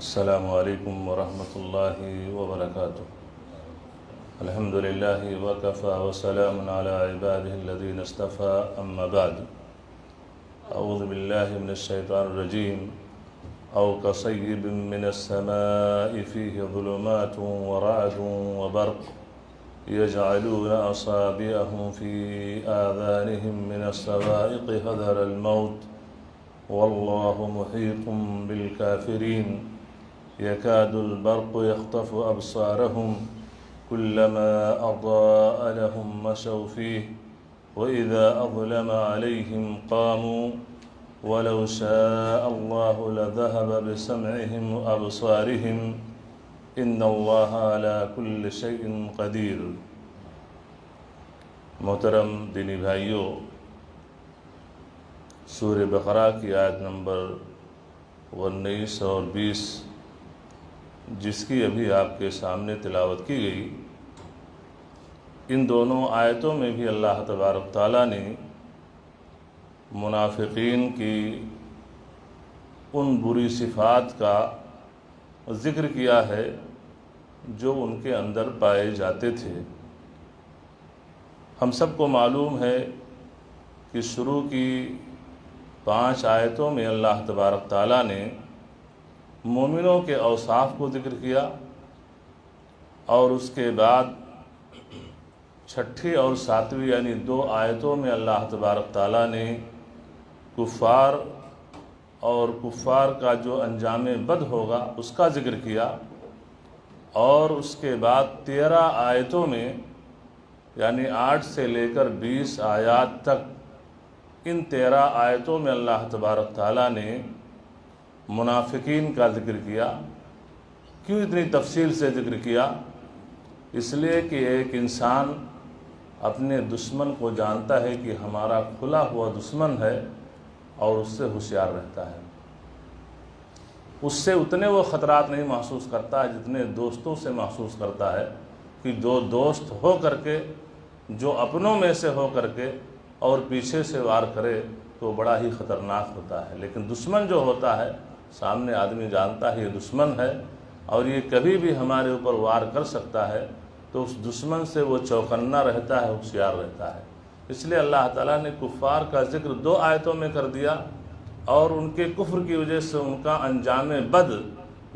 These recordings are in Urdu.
السلام علیکم ورحمۃ اللہ وبرکاتہ۔ الحمد للہ وکفى وسلام علی عباده الذین اصطفى، اما بعد۔ اعوذ باللہ من الشیطان الرجیم۔ او کصیب من السماء فیہ ظلمات ورعد وبرق یجعلون اصابعهم فی آذانهم من الصواعق حذر الموت واللہ محیط بالکافرین۔ يكاد البرق يخطف أبصارهم كلما أضاء لهم مشوا فيه وإذا أظلم عليهم قاموا ولو شاء الله لذهب بسمعهم وأبصارهم إن الله على كل شيء قدير۔ محترم دینی بھائیوں، سورہ بقرہ کی آیت نمبر 19 اور 20 جس کی ابھی آپ کے سامنے تلاوت کی گئی، ان دونوں آیتوں میں بھی اللہ تبارک تعالیٰ نے منافقین کی ان بری صفات کا ذکر کیا ہے جو ان کے اندر پائے جاتے تھے۔ ہم سب کو معلوم ہے کہ شروع کی 5 آیتوں میں اللہ تبارک تعالیٰ نے مومنوں کے اوصاف کو ذکر کیا، اور اس کے بعد 6 اور 7 یعنی 2 آیتوں میں اللہ تبارک تعالیٰ نے کفار اور کفار کا جو انجام بد ہوگا اس کا ذکر کیا، اور اس کے بعد 13 آیتوں میں یعنی 8 سے لے کر 20 آیات تک ان 13 آیتوں میں اللہ تبارک تعالیٰ نے منافقین کا ذکر کیا۔ کیوں اتنی تفصیل سے ذکر کیا؟ اس لیے کہ ایک انسان اپنے دشمن کو جانتا ہے کہ ہمارا کھلا ہوا دشمن ہے، اور اس سے ہوشیار رہتا ہے۔ اس سے اتنے وہ خطرات نہیں محسوس کرتا ہے جتنے دوستوں سے محسوس کرتا ہے، کہ جو دوست ہو کر کے، جو اپنوں میں سے ہو کر کے اور پیچھے سے وار کرے تو بڑا ہی خطرناک ہوتا ہے۔ لیکن دشمن جو ہوتا ہے، سامنے آدمی جانتا ہے یہ دشمن ہے اور یہ کبھی بھی ہمارے اوپر وار کر سکتا ہے، تو اس دشمن سے وہ چوکنا رہتا ہے، ہوشیار رہتا ہے۔ اس لیے اللہ تعالیٰ نے کفار کا ذکر 2 آیتوں میں کر دیا، اور ان کے کفر کی وجہ سے ان کا انجام بد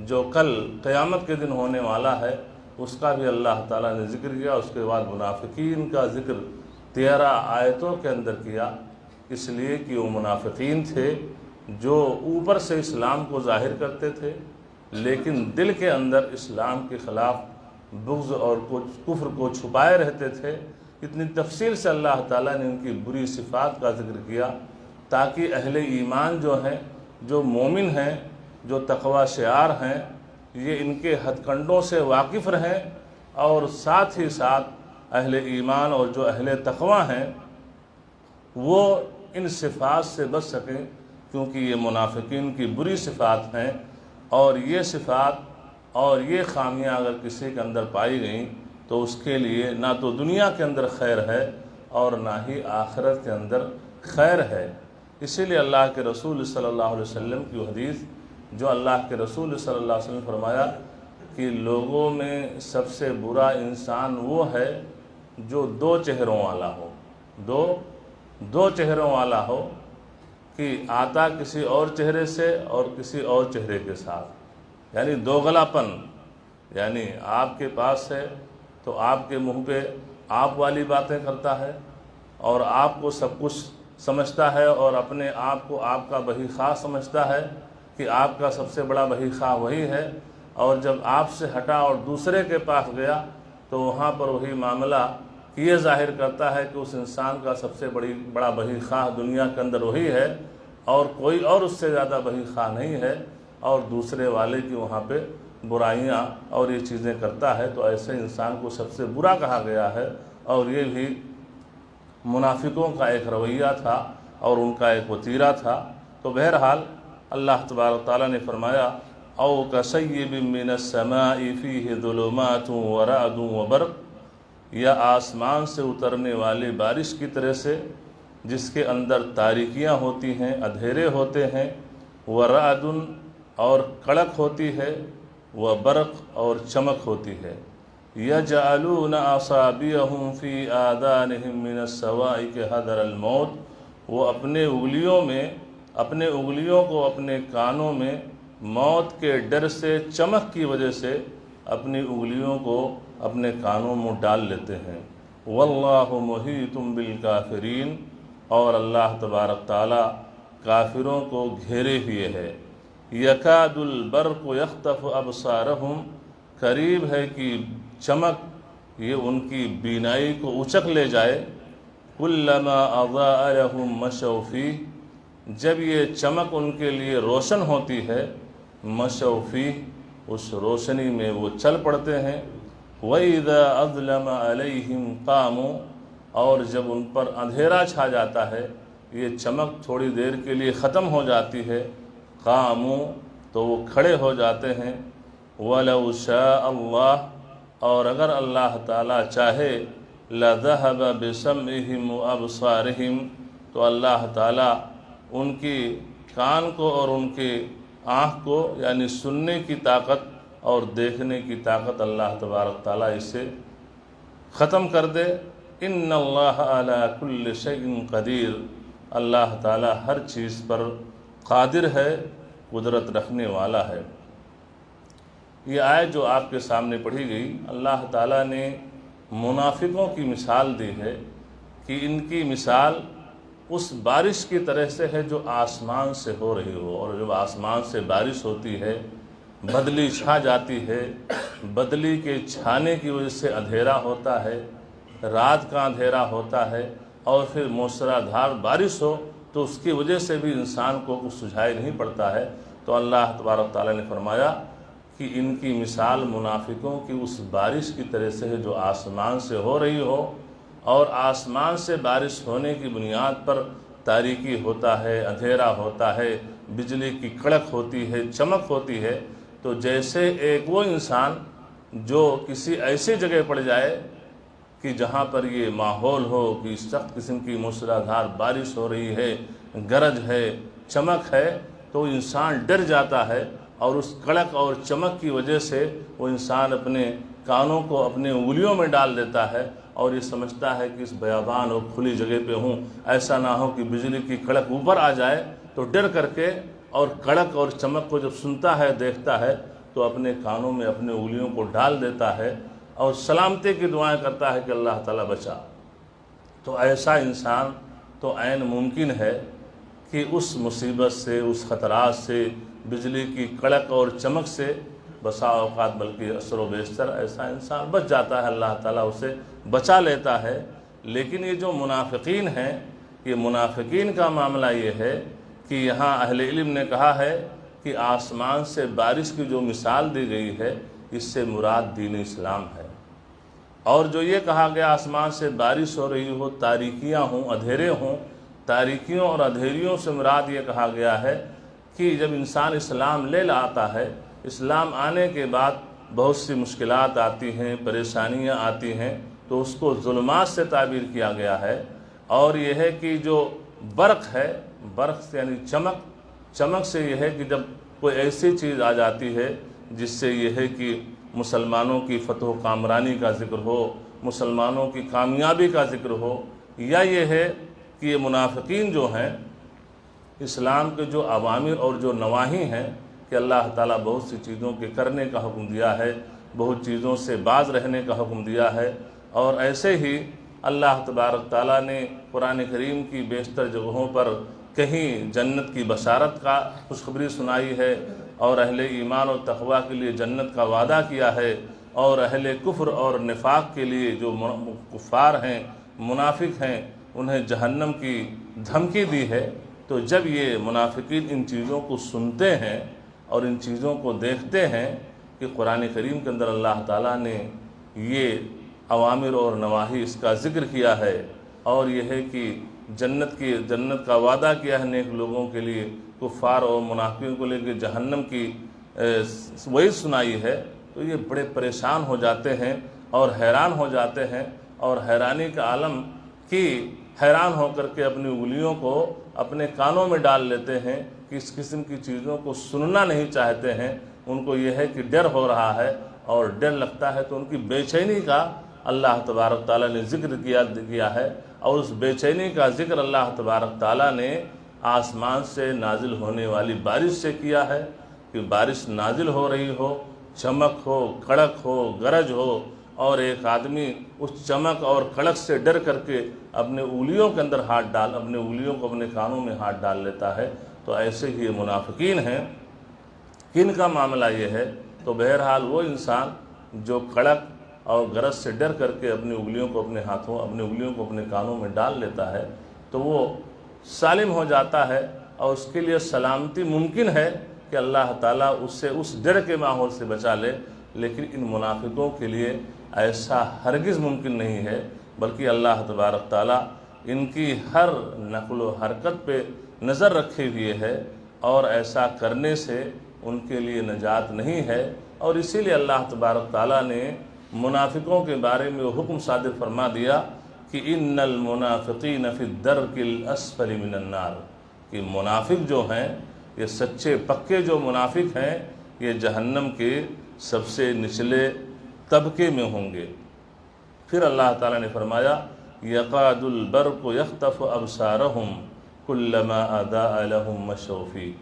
جو کل قیامت کے دن ہونے والا ہے اس کا بھی اللہ تعالیٰ نے ذکر کیا۔ اس کے بعد منافقین کا ذکر 13 آیتوں کے اندر کیا، اس لیے کہ وہ منافقین تھے جو اوپر سے اسلام کو ظاہر کرتے تھے، لیکن دل کے اندر اسلام کے خلاف بغض اور کفر کو چھپائے رہتے تھے۔ اتنی تفصیل سے اللہ تعالیٰ نے ان کی بری صفات کا ذکر کیا تاکہ اہل ایمان جو ہیں، جو مومن ہیں، جو تقوی شعار ہیں، یہ ان کے ہتھ کنڈوں سے واقف رہیں، اور ساتھ ہی ساتھ اہل ایمان اور جو اہل تقوی ہیں وہ ان صفات سے بچ سکیں، کیونکہ یہ منافقین کی بری صفات ہیں، اور یہ صفات اور یہ خامیاں اگر کسی کے اندر پائی گئیں تو اس کے لیے نہ تو دنیا کے اندر خیر ہے اور نہ ہی آخرت کے اندر خیر ہے۔ اسی لیے اللہ کے رسول صلی اللہ علیہ وسلم کی حدیث، جو اللہ کے رسول صلی اللہ علیہ وسلم نے فرمایا کہ لوگوں میں سب سے برا انسان وہ ہے جو 2 چہروں والا ہو، دو چہروں والا ہو، کہ آتا کسی اور چہرے سے اور کسی اور چہرے کے ساتھ، یعنی دوغلا پن، یعنی آپ کے پاس ہے تو آپ کے منہ پہ آپ والی باتیں کرتا ہے اور آپ کو سب کچھ سمجھتا ہے، اور اپنے آپ کو آپ کا بہی خواہ سمجھتا ہے کہ آپ کا سب سے بڑا بہی خواہ وہی ہے، اور جب آپ سے ہٹا اور دوسرے کے پاس گیا تو وہاں پر وہی معاملہ یہ ظاہر کرتا ہے کہ اس انسان کا سب سے بڑا بہی خواہ دنیا کے اندر وہی ہے، اور کوئی اور اس سے زیادہ بہی خواہ نہیں ہے، اور دوسرے والے کی وہاں پہ برائیاں اور یہ چیزیں کرتا ہے، تو ایسے انسان کو سب سے برا کہا گیا ہے۔ اور یہ بھی منافقوں کا ایک رویہ تھا اور ان کا ایک وتیرہ تھا۔ تو بہرحال اللہ تبارک تعالیٰ نے فرمایا او کصیب من السماء فیہ ظلمات ورعد وبرق، یا آسمان سے اترنے والی بارش کی طرح سے جس کے اندر تاریکیاں ہوتی ہیں، اندھیرے ہوتے ہیں، ورعد اور کڑک ہوتی ہے، وہ برق اور چمک ہوتی ہے۔ یجعلون اصابعهم فی آذانہم من الصواعق حذر الموت، وہ اپنے انگلیوں کو اپنے کانوں میں موت کے ڈر سے، چمک کی وجہ سے اپنی انگلیوں کو اپنے کانوں میں ڈال لیتے ہیں۔ واللہ محیط بالکافرین، اور اللہ تبارک تعالی کافروں کو گھیرے ہوئے ہے۔ یکاد البرق یخطف ابصارہم، قریب ہے کہ چمک یہ ان کی بینائی کو اچک لے جائے۔ کلما اضاء لہم مشوا فیہ، جب یہ چمک ان کے لیے روشن ہوتی ہے، مشوا فیہ، اس روشنی میں وہ چل پڑتے ہیں۔ وَإِذَا أَظْلَمَ عَلَيْهِمْ قَامُوا، اور جب ان پر اندھیرا چھا جاتا ہے، یہ چمک تھوڑی دیر کے لیے ختم ہو جاتی ہے، قاموا، تو وہ کھڑے ہو جاتے ہیں۔ وَلَوْ شَاءَ اللَّهُ، اور اگر اللہ تعالیٰ چاہے، لَذَهَبَ بِسَمْعِهِمْ وَأَبْصَارِهِمْ، تو اللہ تعالیٰ ان کی کان کو اور ان کے آنکھ کو، یعنی سننے کی طاقت اور دیکھنے کی طاقت، اللہ تبارک تعالیٰ اسے ختم کر دے۔ ان اللہ علی کل شیء قدیر، اللہ تعالیٰ ہر چیز پر قادر ہے، قدرت رکھنے والا ہے۔ یہ آیت جو آپ کے سامنے پڑھی گئی، اللہ تعالیٰ نے منافقوں کی مثال دی ہے کہ ان کی مثال اس بارش کی طرح سے ہے جو آسمان سے ہو رہی ہو، اور جب آسمان سے بارش ہوتی ہے، بدلی چھا جاتی ہے، بدلی کے چھانے کی وجہ سے اندھیرا ہوتا ہے، رات کا اندھیرا ہوتا ہے، اور پھر موسلا دھار بارش ہو تو اس کی وجہ سے بھی انسان کو کچھ سجھائی نہیں پڑتا ہے۔ تو اللہ تبارک تعالیٰ نے فرمایا کہ ان کی مثال منافقوں کی اس بارش کی طرح سے ہے جو آسمان سے ہو رہی ہو، اور آسمان سے بارش ہونے کی بنیاد پر تاریکی ہوتا ہے، اندھیرا ہوتا ہے، بجلی کی کڑک ہوتی ہے، چمک ہوتی ہے۔ تو جیسے ایک وہ انسان جو کسی ایسی جگہ پڑ جائے کہ جہاں پر یہ ماحول ہو کہ سخت قسم کی موسلا دھار بارش ہو رہی ہے، گرج ہے، چمک ہے، تو انسان ڈر جاتا ہے، اور اس کڑک اور چمک کی وجہ سے وہ انسان اپنے کانوں کو اپنے انگلیوں میں ڈال دیتا ہے، اور یہ سمجھتا ہے کہ اس بیابان اور کھلی جگہ پہ ہوں، ایسا نہ ہو کہ بجلی کی کڑک اوپر آ جائے۔ تو ڈر کر کے اور کڑک اور چمک کو جب سنتا ہے، دیکھتا ہے، تو اپنے کانوں میں اپنے انگلیوں کو ڈال دیتا ہے اور سلامتی کی دعائیں کرتا ہے کہ اللہ تعالیٰ بچا۔ تو ایسا انسان تو عین ممکن ہے کہ اس مصیبت سے، اس خطرات سے، بجلی کی کڑک اور چمک سے بسا اوقات بلکہ اکثر و بیشتر ایسا انسان بچ جاتا ہے، اللہ تعالیٰ اسے بچا لیتا ہے۔ لیکن یہ جو منافقین ہیں، یہ منافقین کا معاملہ یہ ہے کہ یہاں اہل علم نے کہا ہے کہ آسمان سے بارش کی جو مثال دی گئی ہے، اس سے مراد دین اسلام ہے۔ اور جو یہ کہا گیا آسمان سے بارش ہو رہی ہو، تاریکیاں ہوں، اندھیرے ہوں، تاریکیوں اور اندھیریوں سے مراد یہ کہا گیا ہے کہ جب انسان اسلام لے لاتا ہے، اسلام آنے کے بعد بہت سی مشکلات آتی ہیں، پریشانیاں آتی ہیں، تو اس کو ظلمات سے تعبیر کیا گیا ہے۔ اور یہ ہے کہ جو برق ہے، برق سے یعنی چمک سے یہ ہے کہ جب کوئی ایسی چیز آ جاتی ہے جس سے یہ ہے کہ مسلمانوں کی فتح و کامرانی کا ذکر ہو، مسلمانوں کی کامیابی کا ذکر ہو، یا یہ ہے کہ یہ منافقین جو ہیں، اسلام کے جو اوامر اور جو نواہی ہیں کہ اللہ تعالیٰ بہت سی چیزوں کے کرنے کا حکم دیا ہے، بہت چیزوں سے باز رہنے کا حکم دیا ہے، اور ایسے ہی اللہ تبارک تعالیٰ نے قرآن کریم کی بیشتر جگہوں پر کہیں جنت کی بشارت کا خوشخبری سنائی ہے، اور اہل ایمان و تقوی کے لیے جنت کا وعدہ کیا ہے، اور اہل کفر اور نفاق کے لیے جو کفار ہیں، منافق ہیں، انہیں جہنم کی دھمکی دی ہے۔ تو جب یہ منافقین ان چیزوں کو سنتے ہیں اور ان چیزوں کو دیکھتے ہیں کہ قرآن کریم کے اندر اللہ تعالیٰ نے یہ اوامر اور نواہی اس کا ذکر کیا ہے، اور یہ ہے کہ جنت کا وعدہ کیا ہے نیک لوگوں کے لیے، کفار اور منافقین کو لے کے جہنم کی وعید سنائی ہے، تو یہ بڑے پریشان ہو جاتے ہیں اور حیران ہو جاتے ہیں، اور حیرانی کا عالم کہ حیران ہو کر کے اپنی انگلیوں کو اپنے کانوں میں ڈال لیتے ہیں کہ اس قسم کی چیزوں کو سننا نہیں چاہتے ہیں. ان کو یہ ہے کہ ڈر ہو رہا ہے اور ڈر لگتا ہے، تو ان کی بے چینی کا اللہ تبارک تعالیٰ نے ذکر کیا ہے. اور اس بے چینی کا ذکر اللہ تبارک تعالیٰ نے آسمان سے نازل ہونے والی بارش سے کیا ہے کہ بارش نازل ہو رہی ہو، چمک ہو، کڑک ہو، گرج ہو، اور ایک آدمی اس چمک اور کڑک سے ڈر کر کے اپنے انگلیوں کے اندر ہاتھ ڈال، اپنے انگلیوں کو اپنے کانوں میں ہاتھ ڈال لیتا ہے. تو ایسے ہی یہ منافقین ہیں. کن کا معاملہ یہ ہے؟ تو بہرحال وہ انسان جو کڑک اور گرج سے ڈر کر کے اپنی انگلیوں کو اپنے ہاتھوں، اپنی انگلیوں کو اپنے کانوں میں ڈال لیتا ہے تو وہ سالم ہو جاتا ہے، اور اس کے لیے سلامتی ممکن ہے کہ اللہ تعالیٰ اس سے اس ڈر کے ماحول سے بچا لے. لیکن ان منافقوں کے لیے ایسا ہرگز ممکن نہیں ہے، بلکہ اللہ تبارک تعالیٰ ان کی ہر نقل و حرکت پہ نظر رکھے ہوئے ہے، اور ایسا کرنے سے ان کے لیے نجات نہیں ہے. اور اسی لیے اللہ تبارک تعالیٰ نے منافقوں کے بارے میں وہ حکم صادر فرما دیا کہ ان المنافقین فی الدرک الاسفل من النار، کہ منافق جو ہیں، یہ سچے پکے جو منافق ہیں، یہ جہنم کے سب سے نچلے طبقے میں ہوں گے. پھر اللہ تعالیٰ نے فرمایا یقاد البرق یخطف ابصارہم کلما اضاء لہم مشوا فیہ،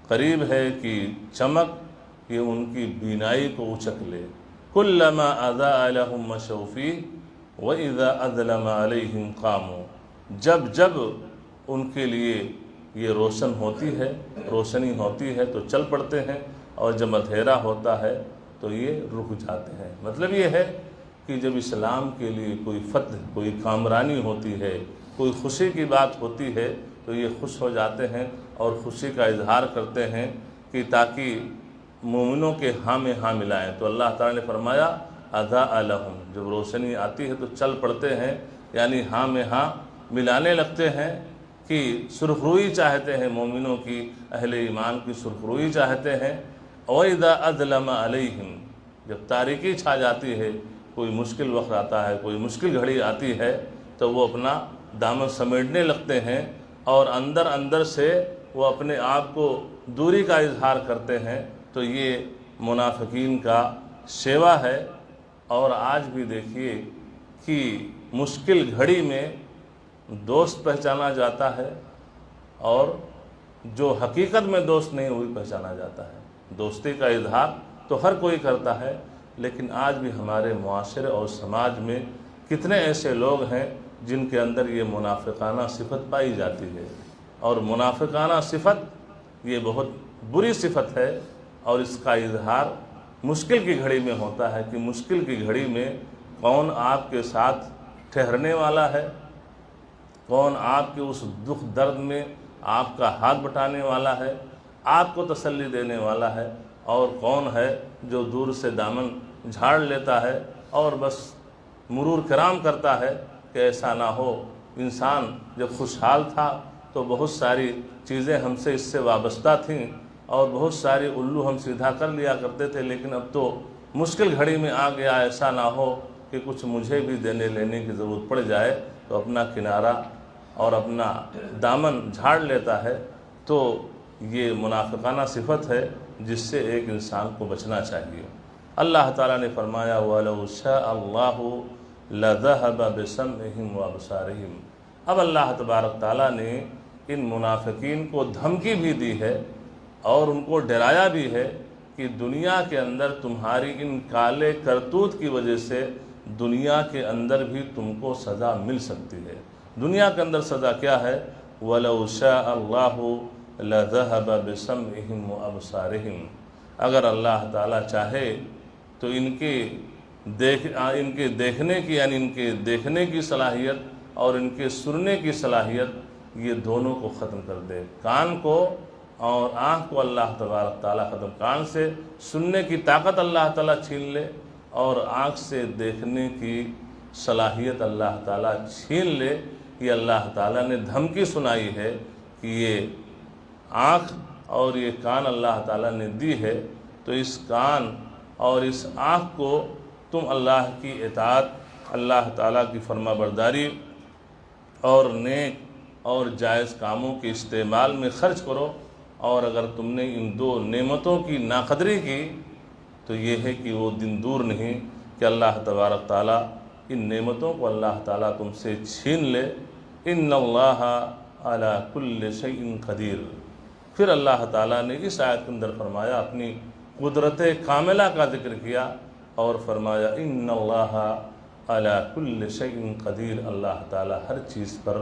قریب ہے کہ چمک یہ ان کی بینائی کو اچک لے. کلما اضاء لہم مشوا فیہ واذا اظلم علیہم قاموا، جب جب ان کے لیے یہ روشن ہوتی ہے، روشنی ہوتی ہے تو چل پڑتے ہیں، اور جب اندھیرا ہوتا ہے تو یہ رک جاتے ہیں. مطلب یہ ہے کہ جب اسلام کے لیے کوئی فتح، کوئی کامرانی ہوتی ہے، کوئی خوشی کی بات ہوتی ہے تو یہ خوش ہو جاتے ہیں اور خوشی کا اظہار کرتے ہیں کہ تاکہ مومنوں کے ہاں میں ہاں ملائیں. تو اللہ تعالیٰ نے فرمایا اضاء لہم، جب روشنی آتی ہے تو چل پڑتے ہیں، یعنی ہاں میں ہاں ملانے لگتے ہیں کہ سرخروئی چاہتے ہیں مومنوں کی، اہل ایمان کی سرخروئی چاہتے ہیں. وَإِذَا أَظْلَمَ عَلَيْهِمْ، جب تاریکی چھا جاتی ہے، کوئی مشکل وقت آتا ہے، کوئی مشکل گھڑی آتی ہے تو وہ اپنا دامن سمیٹنے لگتے ہیں، اور اندر اندر سے وہ اپنے آپ کو دوری کا اظہار کرتے ہیں. تو یہ منافقین کا شیوا ہے. اور آج بھی دیکھیے کہ مشکل گھڑی میں دوست پہچانا جاتا ہے، اور جو حقیقت میں دوست نہیں وہی پہچانا جاتا ہے. دوستی کا اظہار تو ہر کوئی کرتا ہے، لیکن آج بھی ہمارے معاشرے اور سماج میں کتنے ایسے لوگ ہیں جن کے اندر یہ منافقانہ صفت پائی جاتی ہے. اور منافقانہ صفت یہ بہت بری صفت ہے، اور اس کا اظہار مشکل کی گھڑی میں ہوتا ہے کہ مشکل کی گھڑی میں کون آپ کے ساتھ ٹھہرنے والا ہے، کون آپ کے اس دکھ درد میں آپ کا ہاتھ بٹانے والا ہے، آپ کو تسلی دینے والا ہے، اور کون ہے جو دور سے دامن جھاڑ لیتا ہے اور بس مرور کرام کرتا ہے. کہ ایسا نہ ہو، انسان جب خوشحال تھا تو بہت ساری چیزیں ہم سے اس سے وابستہ تھیں، اور بہت ساری الو ہم سیدھا کر لیا کرتے تھے، لیکن اب تو مشکل گھڑی میں آ گیا. ایسا نہ ہو کہ کچھ مجھے بھی دینے لینے کی ضرورت پڑ جائے، تو اپنا کنارہ اور اپنا دامن جھاڑ لیتا ہے. تو یہ منافقانہ صفت ہے جس سے ایک انسان کو بچنا چاہیے. اللہ تعالیٰ نے فرمایا وَلَوْ شَاءَ اللَّهُ لَذَهَبَ بِسَمْعِهِمْ وَأَبْصَارِهِمْ. اب اللہ تبارک تعالیٰ نے ان منافقین کو دھمکی بھی دی ہے اور ان کو ڈرایا بھی ہے کہ دنیا کے اندر تمہاری ان کالے کرتوت کی وجہ سے دنیا کے اندر بھی تم کو سزا مل سکتی ہے. دنیا کے اندر سزا کیا ہے؟ وَلَوْ شَاءَ اللَّهُ لَذَهَبَ بِسَمْعِهِمْ وَأَبْصَارِهِمْ. اگر اللہ تعالیٰ چاہے تو ان کے دیکھنے کی، یعنی ان کے دیکھنے کی صلاحیت اور ان کے سننے کی صلاحیت، یہ دونوں کو ختم کر دے. کان کو اور آنکھ کو اللہ تبارک تعالیٰ ختم، کان سے سننے کی طاقت اللہ تعالیٰ چھین لے، اور آنکھ سے دیکھنے کی صلاحیت اللہ تعالیٰ چھین لے. یہ اللہ تعالیٰ نے دھمکی سنائی ہے کہ یہ آنکھ اور یہ کان اللہ تعالیٰ نے دی ہے، تو اس کان اور اس آنکھ کو تم اللہ کی اطاعت، اللہ تعالیٰ کی فرما برداری اور نیک اور جائز کاموں کے استعمال میں خرچ کرو، اور اگر تم نے ان دو نعمتوں کی ناقدری کی تو یہ ہے کہ وہ دن دور نہیں کہ اللہ تبارک تعالیٰ ان نعمتوں کو اللہ تعالیٰ تم سے چھین لے۔ ان اللہ علی کل شیء قدیر۔ پھر اللہ تعالیٰ نے اس آیت کے اندر فرمایا، اپنی قدرت کاملہ کا ذکر کیا اور فرمایا ان اللہ علی کل شیء قدیر، اللہ تعالیٰ ہر چیز پر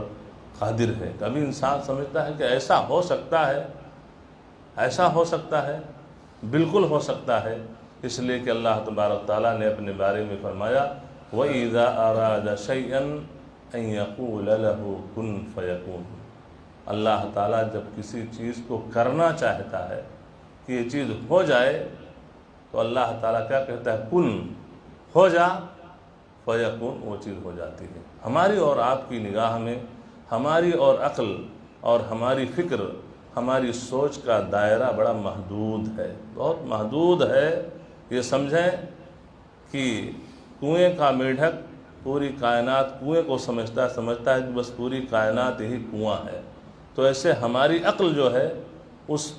قادر ہے۔ کبھی انسان سمجھتا ہے کہ ایسا ہو سکتا ہے، ایسا ہو سکتا ہے، بالکل ہو سکتا ہے، اس لیے کہ اللہ تبارک تعالیٰ نے اپنے بارے میں فرمایا وَإِذَا أَرَادَ شَيْئًا أَن يَقُولَ لَهُ كُن فَيَكُونُ۔ اللہ تعالیٰ جب کسی چیز کو کرنا چاہتا ہے کہ یہ چیز ہو جائے تو اللہ تعالیٰ کیا کہتا ہے؟ کن، ہو جا، فیکون، وہ چیز ہو جاتی ہے۔ ہماری اور آپ کی نگاہ میں ہماری اور عقل اور ہماری فکر، ہماری سوچ کا دائرہ بڑا محدود ہے، بہت محدود ہے۔ یہ سمجھیں کہ کنویں کا میڈھک پوری کائنات کنویں کو سمجھتا ہے کہ بس پوری کائنات ہی کنواں ہے، تو ایسے ہماری عقل جو ہے اس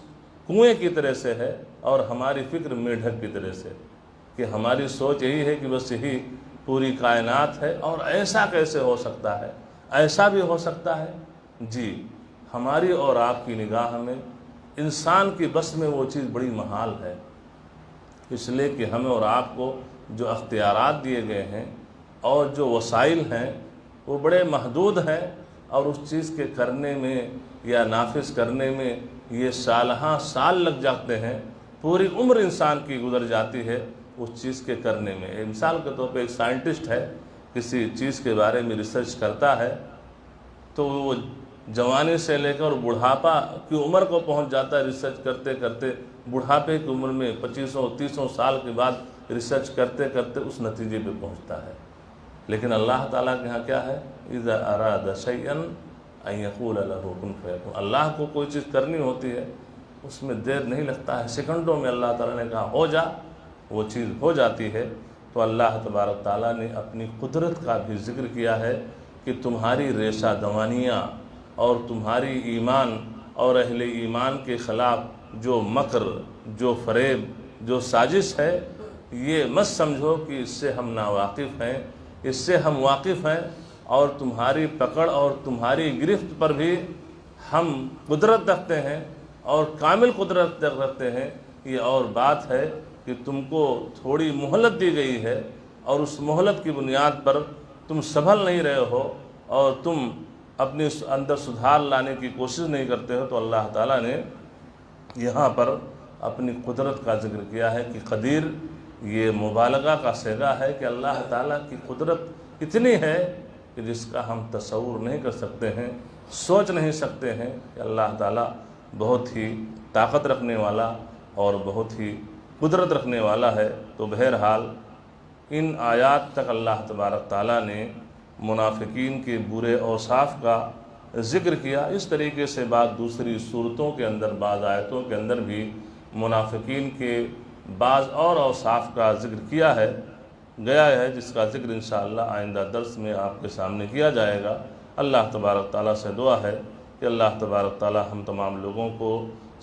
کنویں کی طرح سے ہے اور ہماری فکر میڈھک کی طرح سے، کہ ہماری سوچ یہی ہے کہ بس یہی پوری کائنات ہے، اور ایسا کیسے ہو سکتا ہے، ایسا بھی ہو سکتا ہے۔ جی، ہماری اور آپ کی نگاہ میں انسان کی بس میں وہ چیز بڑی محال ہے، اس لیے کہ ہمیں اور آپ کو جو اختیارات دیے گئے ہیں اور جو وسائل ہیں وہ بڑے محدود ہیں، اور اس چیز کے کرنے میں یا نافذ کرنے میں یہ سالہاں سال لگ جاتے ہیں، پوری عمر انسان کی گزر جاتی ہے اس چیز کے کرنے میں۔ مثال کے طور پہ ایک سائنٹسٹ ہے، کسی چیز کے بارے میں ریسرچ کرتا ہے تو وہ جوانی سے لے کر بڑھاپا کی عمر کو پہنچ جاتا ہے ریسرچ کرتے کرتے، بڑھاپے کی عمر میں 25-30 سال کے بعد ریسرچ کرتے کرتے اس نتیجے پہ پہنچتا ہے۔ لیکن اللہ تعالیٰ کے ہاں کیا ہے؟ اذا اراد شیئا ان یقول له کن فیکون۔ اللہ کو کوئی چیز کرنی ہوتی ہے اس میں دیر نہیں لگتا ہے، سیکنڈوں میں اللہ تعالیٰ نے کہا ہو جا، وہ چیز ہو جاتی ہے۔ تو اللہ تبارک تعالیٰ نے اپنی قدرت کا بھی ذکر کیا ہے کہ تمہاری ریشہ دوانیاں اور تمہاری ایمان اور اہل ایمان کے خلاف جو مکر، جو فریب، جو سازش ہے، یہ مت سمجھو کہ اس سے ہم ناواقف ہیں، اس سے ہم واقف ہیں، اور تمہاری پکڑ اور تمہاری گرفت پر بھی ہم قدرت رکھتے ہیں اور کامل قدرت رکھتے ہیں۔ یہ اور بات ہے کہ تم کو تھوڑی مہلت دی گئی ہے، اور اس مہلت کی بنیاد پر تم سنبھل نہیں رہے ہو اور تم اپنے اندر سدھار لانے کی کوشش نہیں کرتے ہو، تو اللہ تعالیٰ نے یہاں پر اپنی قدرت کا ذکر کیا ہے کہ قدیر، یہ مبالغہ کا صیغہ ہے کہ اللہ تعالیٰ کی قدرت اتنی ہے کہ جس کا ہم تصور نہیں کر سکتے ہیں، سوچ نہیں سکتے ہیں کہ اللہ تعالیٰ بہت ہی طاقت رکھنے والا اور بہت ہی قدرت رکھنے والا ہے۔ تو بہرحال ان آیات تک اللہ تبارک تعالیٰ نے منافقین کے برے اوصاف کا ذکر کیا۔ اس طریقے سے بعض دوسری صورتوں کے اندر، بعض آیتوں کے اندر بھی منافقین کے بعض اور اوصاف کا ذکر کیا ہے گیا ہے، جس کا ذکر انشاءاللہ آئندہ درس میں آپ کے سامنے کیا جائے گا۔ اللہ تبارک تعالیٰ سے دعا ہے کہ اللہ تبارک تعالیٰ ہم تمام لوگوں کو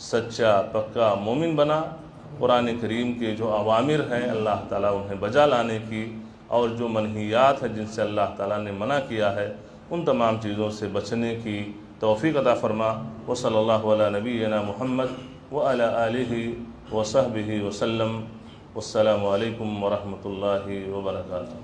سچا پکا مومن بنا، قرآن کریم کے جو اوامر ہیں اللہ تعالیٰ انہیں بجا لانے کی، اور جو منہیات ہیں جن سے اللہ تعالیٰ نے منع کیا ہے ان تمام چیزوں سے بچنے کی توفیق عطا فرما۔ وصلی اللہ علی نبینا محمد وعلی آلہ وصحبہ وسلم۔ والسلام علیکم ورحمۃ اللہ وبرکاتہ۔